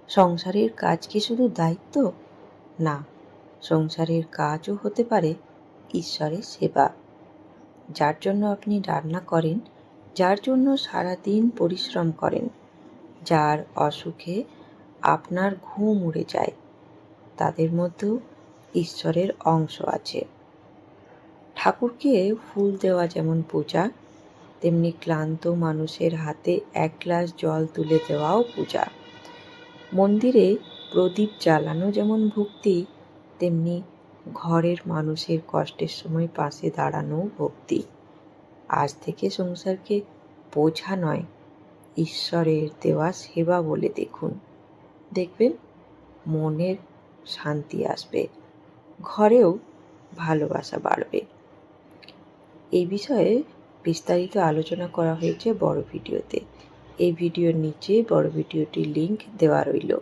সংসারের কাজ কি শুধু দায়িত্ব? না, সংসারের কাজও হতে পারে ঈশ্বরের সেবা। যার জন্য আপনি রান্না করেন, যার জন্য সারাদিন পরিশ্রম করেন, যার অসুখে আপনার ঘুম উড়ে যায়, তাদের মধ্যেও ঈশ্বরের অংশ আছে। ঠাকুরকে ফুল দেওয়া যেমন পূজা, তেমনি ক্লান্ত মানুষের হাতে এক গ্লাস জল তুলে দেওয়াও পূজা। মন্দিরে প্রদীপ জ্বালানো যেমন ভক্তি, তেমনি ঘরের মানুষের কষ্টের সময় পাশে দাঁড়ানোও ভক্তি। আজ থেকে সংসারকে বোঝা নয়, ঈশ্বরের দেওয়া সেবা বলে দেখুন। দেখবেন মনের শান্তি আসবে, ঘরেও ভালোবাসা বাড়বে। এই বিষয়ে বিস্তারিত আলোচনা করা হয়েছে বড় ভিডিওতে। এই ভিডিওর নিচে বড় ভিডিওটির লিংক দেওয়া রইল।